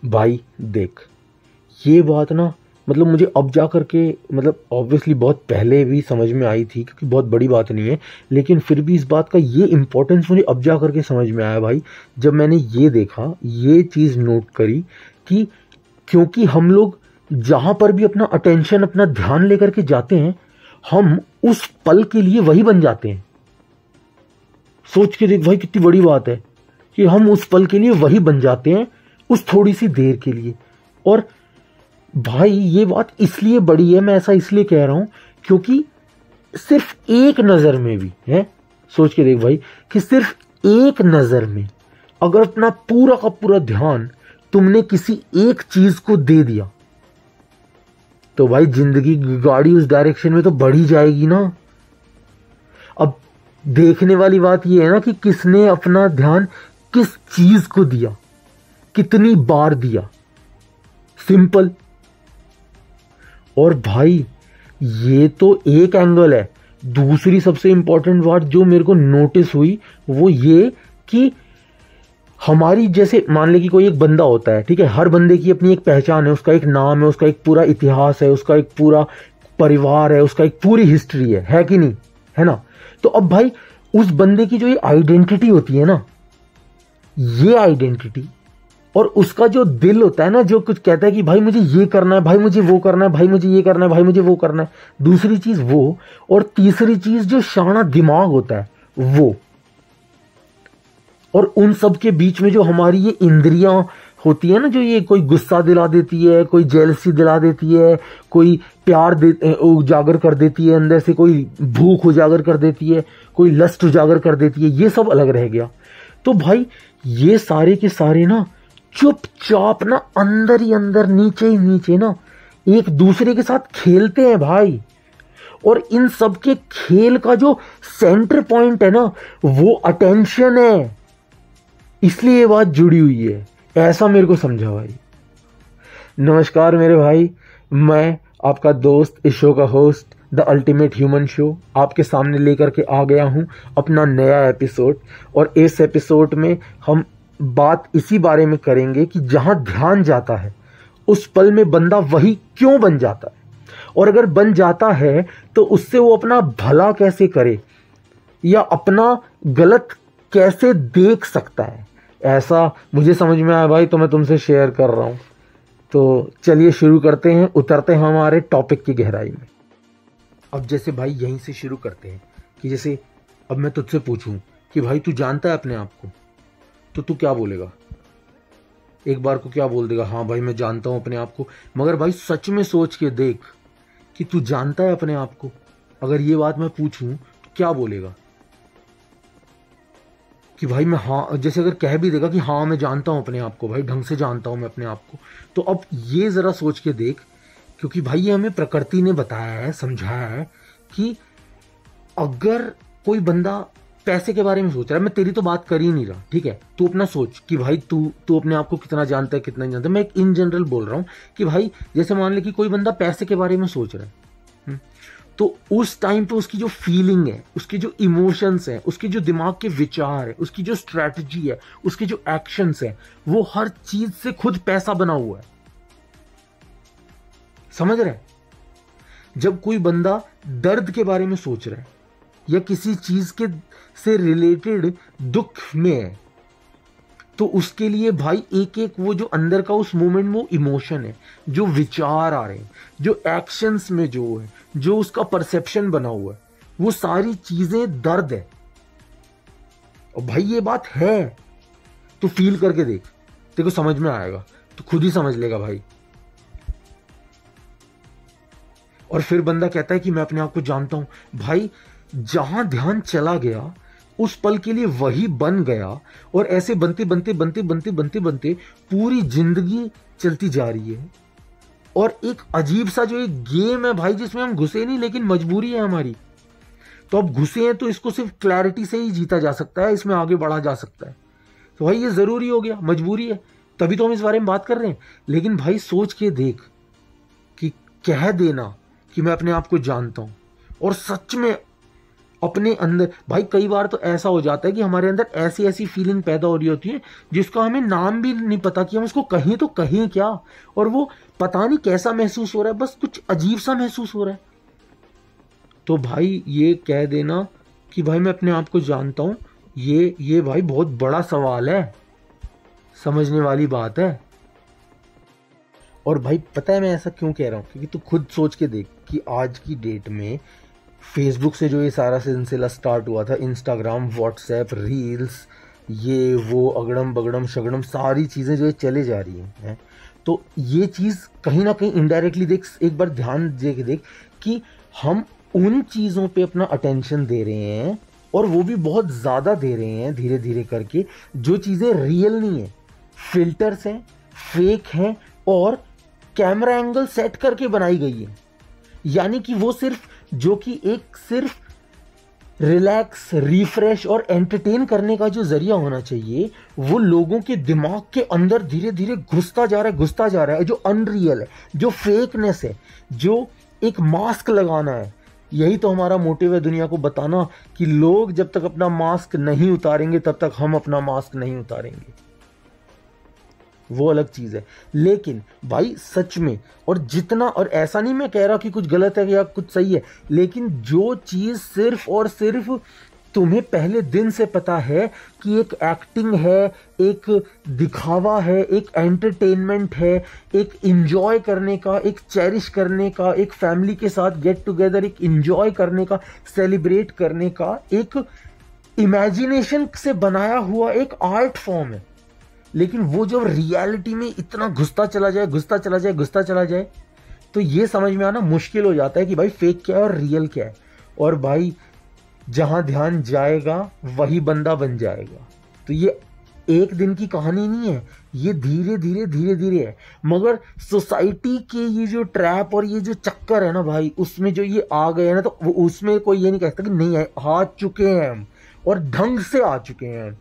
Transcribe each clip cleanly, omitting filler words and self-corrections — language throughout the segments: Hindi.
भाई देख, ये बात ना मतलब मुझे अब जा करके मतलब ऑब्वियसली बहुत पहले भी समझ में आई थी, क्योंकि बहुत बड़ी बात नहीं है, लेकिन फिर भी इस बात का ये इम्पोर्टेंस मुझे अब जा करके समझ में आया भाई, जब मैंने ये देखा, ये चीज़ नोट करी कि क्योंकि हम लोग जहाँ पर भी अपना अटेंशन, अपना ध्यान लेकर के जाते हैं, हम उस पल के लिए वही बन जाते हैं। सोच के देख भाई, कितनी बड़ी बात है कि हम उस पल के लिए वही बन जाते हैं, उस थोड़ी सी देर के लिए। और भाई ये बात इसलिए बड़ी है, मैं ऐसा इसलिए कह रहा हूं क्योंकि सिर्फ एक नजर में भी है, सोच के देख भाई, कि सिर्फ एक नजर में अगर अपना पूरा का पूरा ध्यान तुमने किसी एक चीज को दे दिया, तो भाई जिंदगी की गाड़ी उस डायरेक्शन में तो बढ़ ही जाएगी ना। अब देखने वाली बात यह है ना कि किसने अपना ध्यान किस चीज को दिया, कितनी बार दिया, सिंपल। और भाई ये तो एक एंगल है। दूसरी सबसे इंपॉर्टेंट बात जो मेरे को नोटिस हुई वो ये कि हमारी, जैसे मान ले कि कोई एक बंदा होता है, ठीक है, हर बंदे की अपनी एक पहचान है, उसका एक नाम है, उसका एक पूरा इतिहास है, उसका एक पूरा परिवार है, उसका एक पूरी हिस्ट्री है कि नहीं, है ना। तो अब भाई उस बंदे की जो ये आइडेंटिटी होती है ना, ये आइडेंटिटी और उसका जो दिल होता है ना, जो कुछ कहता है कि भाई मुझे ये करना है, भाई मुझे वो करना है, भाई मुझे ये करना है, भाई मुझे वो करना है, दूसरी चीज वो, और तीसरी चीज जो शाना दिमाग होता है वो, और उन सब के बीच में जो हमारी ये इंद्रियां होती है ना, जो ये कोई गुस्सा दिला देती है, कोई जेलसी दिला देती है, कोई प्यार उजागर कर देती है अंदर से, कोई भूख उजागर कर देती है, कोई लस्ट उजागर कर देती है, ये सब अलग रह गया। तो भाई ये सारे के सारे ना चुपचाप ना अंदर ही अंदर, नीचे ही नीचे ना एक दूसरे के साथ खेलते हैं भाई। और इन सब के खेल का जो सेंटर पॉइंट है ना, वो अटेंशन है, इसलिए ये बात जुड़ी हुई है, ऐसा मेरे को समझा भाई। नमस्कार मेरे भाई, मैं आपका दोस्त, इस शो का host, the ultimate human show, आपके सामने लेकर के आ गया हूं अपना नया एपिसोड। और इस एपिसोड में हम बात इसी बारे में करेंगे कि जहां ध्यान जाता है उस पल में बंदा वही क्यों बन जाता है, और अगर बन जाता है तो उससे वो अपना भला कैसे करे या अपना गलत कैसे देख सकता है। ऐसा मुझे समझ में आया भाई, तो मैं तुमसे शेयर कर रहा हूं। तो चलिए शुरू करते हैं, उतरते हैं हमारे टॉपिक की गहराई में। अब जैसे भाई यहीं से शुरू करते हैं कि जैसे अब मैं तुझसे पूछूं कि भाई तू जानता है अपने आप को, तो तू क्या बोलेगा? एक बार को क्या बोल देगा, हाँ भाई मैं जानता हूं अपने आप को। मगर भाई सच में सोच के देख कि तू जानता है अपने आप को। अगर ये बात मैं पूछूं तो क्या बोलेगा कि भाई मैं, हाँ, जैसे अगर कह भी देगा कि हाँ मैं जानता हूं अपने आप को, भाई ढंग से जानता हूं मैं अपने आप को, तो अब ये जरा सोच के देख, क्योंकि भाई ये हमें प्रकृति ने बताया है, समझाया है कि अगर कोई बंदा पैसे के बारे में सोच रहा है, मैं तेरी तो बात कर ही नहीं रहा, ठीक है, तू अपना सोच कि भाई तू अपने आप को कितना जानता है, कितना नहीं जानता। मैं एक इन जनरल बोल रहा हूं कि भाई जैसे मान ले कि कोई बंदा पैसे के बारे में सोच रहा है, तो उस टाइम पे उसकी जो फीलिंग है, उसके जो इमोशंस है, उसके जो दिमाग के विचार है, उसकी जो स्ट्रैटेजी है, उसके जो एक्शंस है, वो हर चीज से खुद पैसा बना हुआ है। समझ रहे? जब कोई बंदा दर्द के बारे में सोच रहा है या किसी चीज के से रिलेटेड दुख में है, तो उसके लिए भाई एक एक वो जो अंदर का उस मोमेंट, वो इमोशन है, जो विचार आ रहे हैं, जो एक्शंस में जो है, जो उसका परसेप्शन बना हुआ है, वो सारी चीजें दर्द है। और भाई ये बात है, तो फील करके देख, तेरे को समझ में आएगा, तो खुद ही समझ लेगा भाई। और फिर बंदा कहता है कि मैं अपने आप को जानता हूं। भाई जहां ध्यान चला गया उस पल के लिए वही बन गया, और ऐसे बनते बनते बनते बनते बनते बनते पूरी जिंदगी चलती जा रही है। और एक अजीब सा जो एक गेम है भाई, जिसमें हम घुसे नहीं, लेकिन मजबूरी है हमारी। तो अब घुसे हैं तो इसको सिर्फ क्लैरिटी से ही जीता जा सकता है, इसमें आगे बढ़ा जा सकता है। तो भाई ये जरूरी हो गया, मजबूरी है, तभी तो हम इस बारे में बात कर रहे हैं। लेकिन भाई सोच के देख कि कह देना कि मैं अपने आप को जानता हूं, और सच में अपने अंदर भाई कई बार तो ऐसा हो जाता है कि हमारे अंदर ऐसी ऐसी फीलिंग पैदा हो रही होती है जिसका हमें नाम भी नहीं पता कि हम उसको कहें तो कहें क्या, और वो पता नहीं कैसा महसूस हो रहा है, बस कुछ अजीब सा महसूस हो रहा है। तो भाई ये कह देना कि भाई मैं अपने आप को जानता हूं, ये भाई बहुत बड़ा सवाल है, समझने वाली बात है। और भाई पता है मैं ऐसा क्यों कह रहा हूं, क्योंकि तू खुद सोच के देख कि आज की डेट में फेसबुक से जो ये सारा सिलसिला स्टार्ट हुआ था, इंस्टाग्राम, व्हाट्सएप, रील्स, ये वो अगड़म बगड़म शगड़म सारी चीज़ें जो है चले जा रही हैं, तो ये चीज़ कहीं ना कहीं इनडायरेक्टली देख, एक बार ध्यान दे के देख कि हम उन चीज़ों पे अपना अटेंशन दे रहे हैं, और वो भी बहुत ज़्यादा दे रहे हैं धीरे धीरे करके, जो चीज़ें रियल नहीं है, फिल्टर्स हैं, फेक हैं, और कैमरा एंगल सेट करके बनाई गई है। यानी कि वो सिर्फ जो कि एक सिर्फ रिलैक्स, रिफ्रेश और एंटरटेन करने का जो जरिया होना चाहिए, वो लोगों के दिमाग के अंदर धीरे धीरे घुसता जा रहा है, जो अनरियल है, जो फेकनेस है, जो एक मास्क लगाना है। यही तो हमारा मोटिव है दुनिया को बताना कि लोग जब तक अपना मास्क नहीं उतारेंगे तब तक हम अपना मास्क नहीं उतारेंगे, वो अलग चीज़ है। लेकिन भाई सच में, और जितना, और ऐसा नहीं मैं कह रहा कि कुछ गलत है या कुछ सही है, लेकिन जो चीज़ सिर्फ और सिर्फ तुम्हें पहले दिन से पता है कि एक एक्टिंग है, एक दिखावा है, एक एंटरटेनमेंट है, एक इंजॉय करने का, एक चेरिश करने का, एक फैमिली के साथ गेट टुगेदर, एक इंजॉय करने का, सेलिब्रेट करने का, एक इमेजिनेशन से बनाया हुआ एक आर्ट फॉर्म है। लेकिन वो जब रियलिटी में इतना घुसता चला जाए, तो ये समझ में आना मुश्किल हो जाता है कि भाई फेक क्या है और रियल क्या है। और भाई जहां ध्यान जाएगा वही बंदा बन जाएगा। तो ये एक दिन की कहानी नहीं है, ये धीरे धीरे है। मगर सोसाइटी के ये जो ट्रैप और ये जो चक्कर है ना भाई, उसमें जो ये आ गए हैं ना, तो वो उसमें कोई ये नहीं कहता कि नहीं है, आ चुके हैं हम, और ढंग से आ चुके हैं।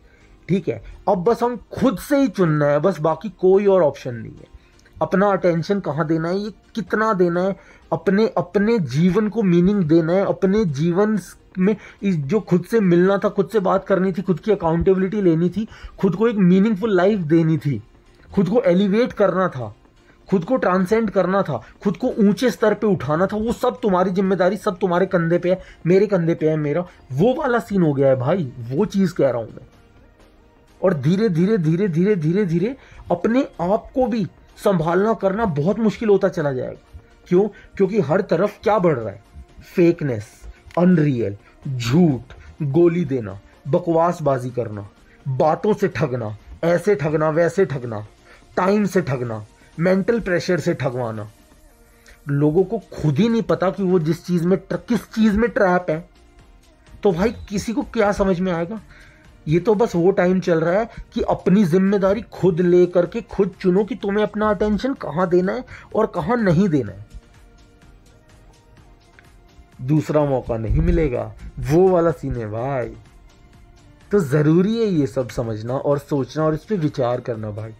ठीक है, अब बस हम खुद से ही चुनना है, बस बाकी कोई और ऑप्शन नहीं है। अपना अटेंशन कहाँ देना है, ये कितना देना है, अपने जीवन को मीनिंग देना है, अपने जीवन में जो खुद से मिलना था, खुद से बात करनी थी, खुद की अकाउंटेबिलिटी लेनी थी, खुद को एक मीनिंगफुल लाइफ देनी थी, खुद को एलिवेट करना था, खुद को ट्रांसेंड करना था, खुद को ऊंचे स्तर पे उठाना था। वो सब तुम्हारी जिम्मेदारी, सब तुम्हारे कंधे पे है, मेरे कंधे पे है, मेरा वो वाला सीन हो गया है भाई। वो चीज कह रहा हूं मैं। और धीरे धीरे अपने आप को भी संभालना करना बहुत मुश्किल होता चला जाएगा। क्यों? क्योंकि हर तरफ क्या बढ़ रहा है, फेकनेस, अनरियल, झूठ, गोली देना, बकवासबाजी करना, बातों से ठगना, ऐसे ठगना, वैसे ठगना, टाइम से ठगना, मेंटल प्रेशर से ठगवाना। लोगों को खुद ही नहीं पता कि वो किस चीज में ट्रैप है। तो भाई किसी को क्या समझ में आएगा? ये तो बस वो टाइम चल रहा है कि अपनी जिम्मेदारी खुद ले करके खुद चुनो कि तुम्हें अपना अटेंशन कहां देना है और कहां नहीं देना है। दूसरा मौका नहीं मिलेगा, वो वाला सीन है भाई। तो जरूरी है ये सब समझना और सोचना और इस पे विचार करना भाई।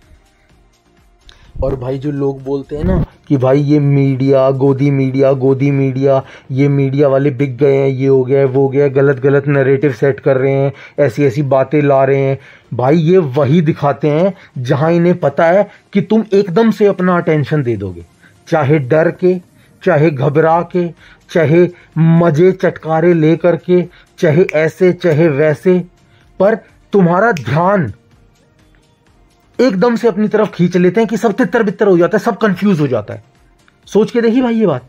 और भाई जो लोग बोलते हैं ना कि भाई ये मीडिया, गोदी मीडिया, ये मीडिया वाले बिक गए हैं, ये हो गया वो हो गया, गलत नैरेटिव सेट कर रहे हैं, ऐसी बातें ला रहे हैं। भाई ये वही दिखाते हैं जहां इन्हें पता है कि तुम एकदम से अपना अटेंशन दे दोगे, चाहे डर के, चाहे घबरा के, चाहे मजे चटकारे ले करके, चाहे ऐसे चाहे वैसे, पर तुम्हारा ध्यान एकदम से अपनी तरफ खींच लेते हैं कि सब तितर बितर हो जाता है, सब कंफ्यूज हो जाता है। सोच के देखिए भाई ये बात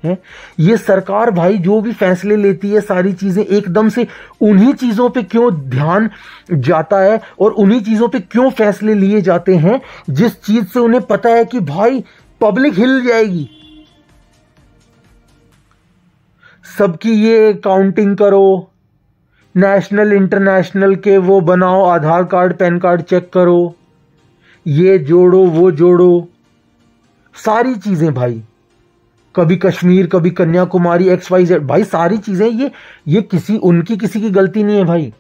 है। ये सरकार भाई जो भी फैसले लेती है, सारी चीजें एकदम से उन्हीं चीजों पे क्यों ध्यान जाता है और उन्हीं चीजों पे क्यों फैसले लिए जाते हैं जिस चीज से उन्हें पता है कि भाई पब्लिक हिल जाएगी। सबकी ये काउंटिंग करो, नेशनल इंटरनेशनल के वो बनाओ, आधार कार्ड पैन कार्ड चेक करो, ये जोड़ो वो जोड़ो, सारी चीजें भाई, कभी कश्मीर कभी कन्याकुमारी XYZ, भाई सारी चीजें ये किसी की गलती नहीं है भाई।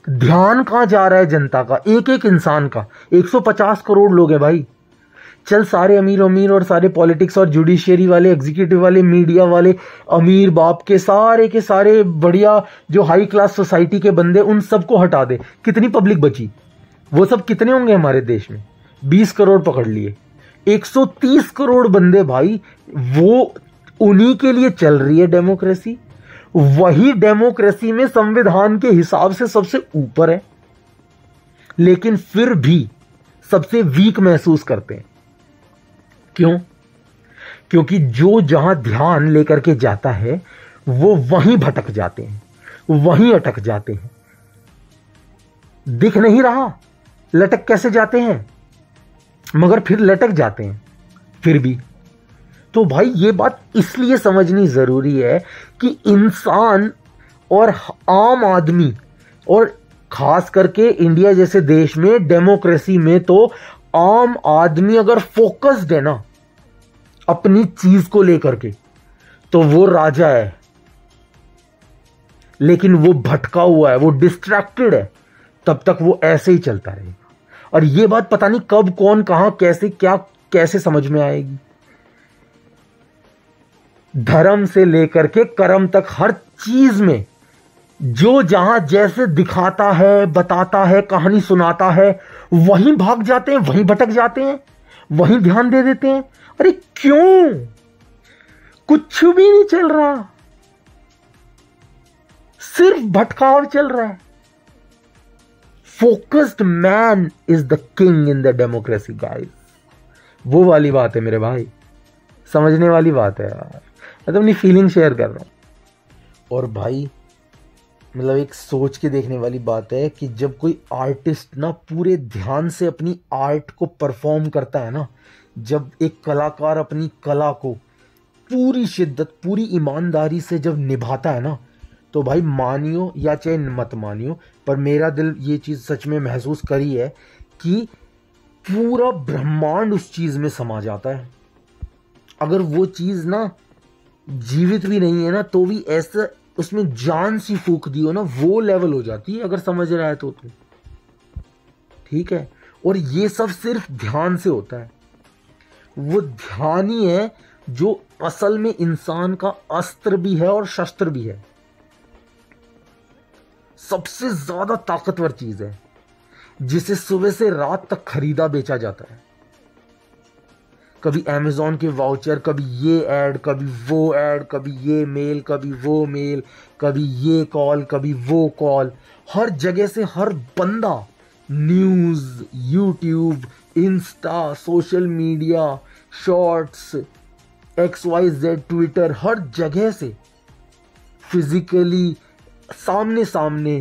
ध्यान कहां जा रहा है जनता का, एक इंसान का? 150 करोड़ लोग हैं भाई। चल सारे अमीर अमीर और सारे पॉलिटिक्स और जुडिशियरी वाले, एग्जीक्यूटिव वाले, मीडिया वाले, अमीर बाप के सारे बढ़िया जो हाई क्लास सोसाइटी के बंदे, उन सबको हटा दे, कितनी पब्लिक बची? वो सब कितने होंगे हमारे देश में? 20 करोड़ पकड़ लिए, 130 करोड़ बंदे भाई, वो उन्हीं के लिए चल रही है डेमोक्रेसी। वही डेमोक्रेसी में संविधान के हिसाब से सबसे ऊपर है, लेकिन फिर भी सबसे वीक महसूस करते हैं। क्यों? क्योंकि जो जहां ध्यान लेकर के जाता है वो वहीं भटक जाते हैं, वहीं अटक जाते हैं। दिख नहीं रहा, लटक कैसे जाते हैं, मगर फिर लटक जाते हैं फिर भी। तो भाई ये बात इसलिए समझनी जरूरी है कि इंसान और आम आदमी, और खास करके इंडिया जैसे देश में डेमोक्रेसी में तो आम आदमी अगर फोकस्ड है ना अपनी चीज को लेकर के, तो वो राजा है। लेकिन वो भटका हुआ है, वो डिस्ट्रैक्टेड है, तब तक वो ऐसे ही चलता रहेगा। और ये बात पता नहीं कब, कौन, कहां, कैसे, क्या, कैसे समझ में आएगी। धर्म से लेकर के कर्म तक हर चीज में जो जहां जैसे दिखाता है, बताता है, कहानी सुनाता है, वहीं भाग जाते हैं, वहीं भटक जाते हैं, वहीं ध्यान दे देते हैं। अरे क्यों? कुछ भी नहीं चल रहा, सिर्फ भटकाव चल रहा है। Focused man is the king in the democracy guys. वो वाली बात है मेरे भाई, समझने वाली बात है यार। मैं तो अपनी फीलिंग शेयर कर रहा हूं। और भाई मतलब एक सोच के देखने वाली बात है कि जब कोई आर्टिस्ट ना पूरे ध्यान से अपनी आर्ट को परफॉर्म करता है ना, जब एक कलाकार अपनी कला को पूरी शिद्दत, पूरी ईमानदारी से जब निभाता है ना, तो भाई मानियो या चाहे मत मानियो, पर मेरा दिल ये चीज़ सच में महसूस करी है कि पूरा ब्रह्मांड उस चीज़ में समा जाता है। अगर वो चीज़ ना जीवित भी नहीं है ना, तो भी ऐसा उसमें जान सी फूंक दी हो ना, वो लेवल हो जाती है, अगर समझ रहा है तो ठीक है। और ये सब सिर्फ ध्यान से होता है। वो ध्यान ही है जो असल में इंसान का अस्त्र भी है और शस्त्र भी है। सबसे ज्यादा ताकतवर चीज है जिसे सुबह से रात तक खरीदा बेचा जाता है। कभी अमेज़न के वाउचर, कभी ये ऐड, कभी वो ऐड, कभी ये मेल, कभी वो मेल, कभी ये कॉल, कभी वो कॉल। हर जगह से हर बंदा news, YouTube, insta, social media, shorts, XYZ, Twitter, हर जगह से फिजिकली सामने सामने,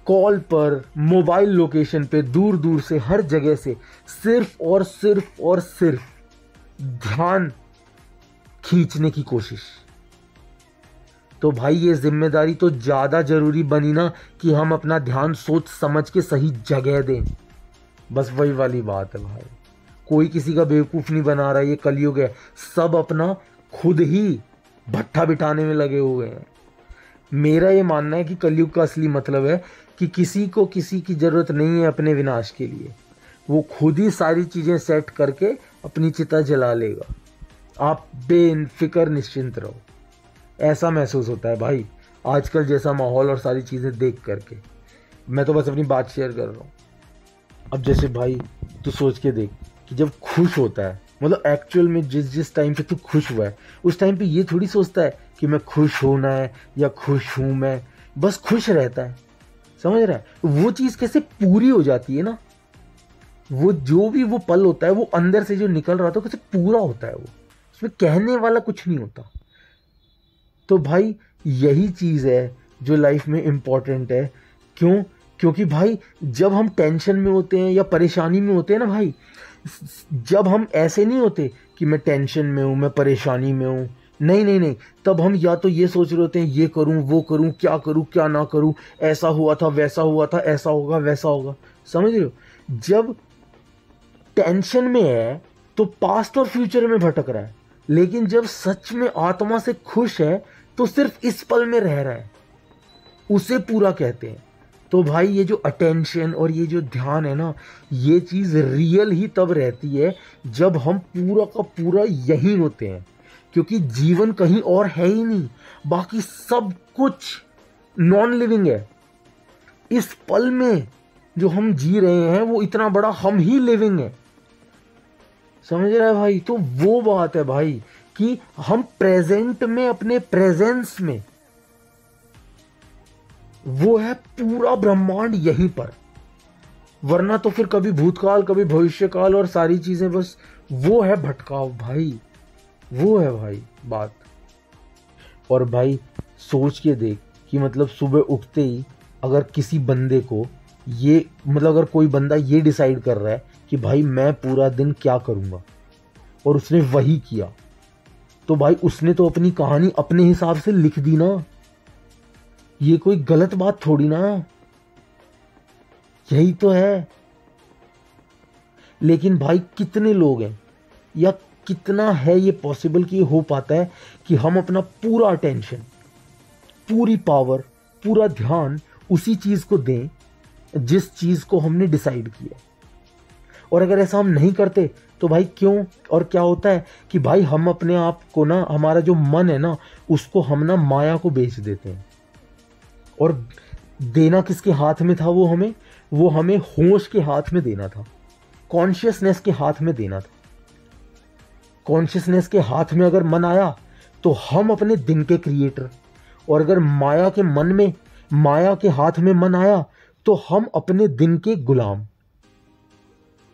कॉल पर, मोबाइल लोकेशन पे, दूर दूर से, हर जगह से सिर्फ और सिर्फ और सिर्फ ध्यान खींचने की कोशिश। तो भाई ये जिम्मेदारी तो ज्यादा जरूरी बनी ना कि हम अपना ध्यान सोच समझ के सही जगह दें। बस वही वाली बात है भाई, कोई किसी का बेवकूफ नहीं बना रहा। ये कलयुग है, सब अपना खुद ही भट्ठा बिठाने में लगे हुए हैं। मेरा ये मानना है कि कलयुग का असली मतलब है कि किसी को किसी की जरूरत नहीं है अपने विनाश के लिए। वो खुद ही सारी चीजें सेट करके अपनी चिता जला लेगा। आप बेफिक्र निश्चिंत रहो। ऐसा महसूस होता है भाई आजकल जैसा माहौल और सारी चीजें देख करके। मैं तो बस अपनी बात शेयर कर रहा हूँ। अब जैसे भाई तू सोच के देख कि जब खुश होता है, मतलब एक्चुअल में जिस टाइम पे तू खुश हुआ है, उस टाइम पे ये थोड़ी सोचता है कि मैं खुश होना है या खुश हूं मैं, बस खुश रहता है। समझ रहा है? वो चीज कैसे पूरी हो जाती है ना, वो जो भी वो पल होता है, वो अंदर से जो निकल रहा था कैसे पूरा होता है। वो उसमें कहने वाला कुछ नहीं होता। तो भाई यही चीज है जो लाइफ में इंपॉर्टेंट है। क्यों? क्योंकि भाई जब हम टेंशन में होते हैं या परेशानी में होते हैं ना भाई, जब हम ऐसे नहीं होते कि मैं टेंशन में हूं, मैं परेशानी में हूं, नहीं नहीं नहीं, तब हम या तो ये सोच रहे होते हैं ये करूं वो करूं, क्या करूं क्या ना करूं, ऐसा हुआ था वैसा हुआ था, ऐसा होगा वैसा होगा। समझ रहे हो? जब टेंशन में है तो पास्ट और फ्यूचर में भटक रहा है, लेकिन जब सच में आत्मा से खुश है तो सिर्फ इस पल में रह रहा है, उसे पूरा कहते हैं। तो भाई ये जो अटेंशन और ये जो ध्यान है ना, ये चीज़ रियल ही तब रहती है जब हम पूरा का पूरा यहीं होते हैं, क्योंकि जीवन कहीं और है ही नहीं, बाकी सब कुछ नॉन लिविंग है। इस पल में जो हम जी रहे हैं वो इतना बड़ा हम ही लिविंग है, समझ रहा है भाई। तो वो बात है भाई कि हम प्रेजेंट में, अपने प्रेजेंस में, वो है पूरा ब्रह्मांड यहीं पर। वरना तो फिर कभी भूतकाल कभी भविष्यकाल और सारी चीजें बस वो है भटकाव भाई, वो है भाई बात। और भाई सोच के देख कि मतलब सुबह उठते ही अगर किसी बंदे को ये, मतलब अगर कोई बंदा ये डिसाइड कर रहा है कि भाई मैं पूरा दिन क्या करूंगा, और उसने वही किया, तो भाई उसने तो अपनी कहानी अपने हिसाब से लिख दी ना। ये कोई गलत बात थोड़ी ना है, यही तो है। लेकिन भाई कितने लोग हैं, या कितना है ये पॉसिबल कि ये हो पाता है कि हम अपना पूरा अटेंशन, पूरी पावर, पूरा ध्यान उसी चीज को दें जिस चीज को हमने डिसाइड किया। और अगर ऐसा हम नहीं करते तो भाई क्यों, और क्या होता है कि भाई हम अपने आप को ना, हमारा जो मन है ना, उसको हम ना माया को बेच देते हैं। और देना किसके हाथ में था वो हमें होश के हाथ में देना था, कॉन्शियसनेस के हाथ में देना था। कॉन्शियसनेस के हाथ में अगर मन आया तो हम अपने दिन के क्रिएटर, और अगर माया के मन में, माया के हाथ में मन आया तो हम अपने दिन के गुलाम।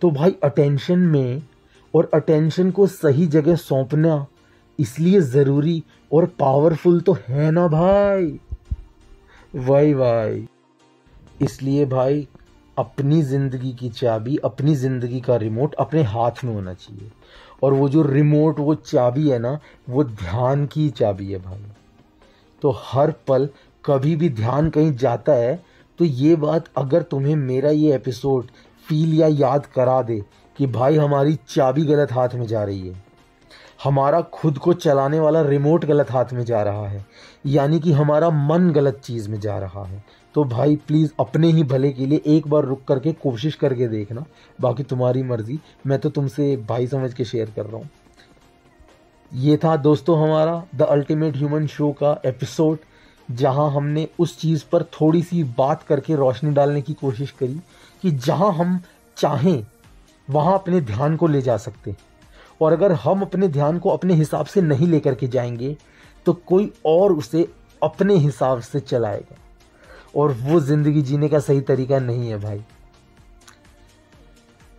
तो भाई अटेंशन में, और अटेंशन को सही जगह सौंपना इसलिए ज़रूरी और पावरफुल तो है ना भाई। भाई इसलिए भाई अपनी ज़िंदगी की चाबी, अपनी ज़िंदगी का रिमोट अपने हाथ में होना चाहिए। और वो जो रिमोट, वो चाबी है ना, वो ध्यान की चाबी है भाई। तो हर पल कभी भी ध्यान कहीं जाता है तो ये बात अगर तुम्हें मेरा ये एपिसोड फील या याद करा दे कि भाई हमारी चाबी गलत हाथ में जा रही है, हमारा खुद को चलाने वाला रिमोट गलत हाथ में जा रहा है, यानी कि हमारा मन गलत चीज़ में जा रहा है, तो भाई प्लीज़ अपने ही भले के लिए एक बार रुक करके कोशिश करके देखना। बाकी तुम्हारी मर्ज़ी, मैं तो तुमसे भाई समझ के शेयर कर रहा हूँ। ये था दोस्तों हमारा द अल्टीमेट ह्यूमन शो का एपिसोड, जहां हमने उस चीज़ पर थोड़ी सी बात करके रोशनी डालने की कोशिश करी कि जहां हम चाहें वहां अपने ध्यान को ले जा सकते, और अगर हम अपने ध्यान को अपने हिसाब से नहीं लेकर के जाएंगे तो कोई और उसे अपने हिसाब से चलाएगा, और वो ज़िंदगी जीने का सही तरीका नहीं है भाई।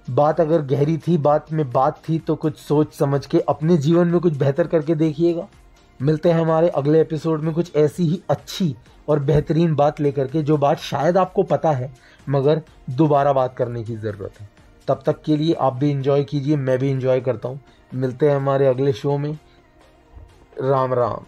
बात अगर गहरी थी, बात में बात थी, तो कुछ सोच समझ के अपने जीवन में कुछ बेहतर करके देखिएगा। मिलते हैं हमारे अगले एपिसोड में कुछ ऐसी ही अच्छी और बेहतरीन बात लेकर के, जो बात शायद आपको पता है मगर दोबारा बात करने की ज़रूरत है। तब तक के लिए आप भी इंजॉय कीजिए, मैं भी इंजॉय करता हूँ। मिलते हैं हमारे अगले शो में। राम राम।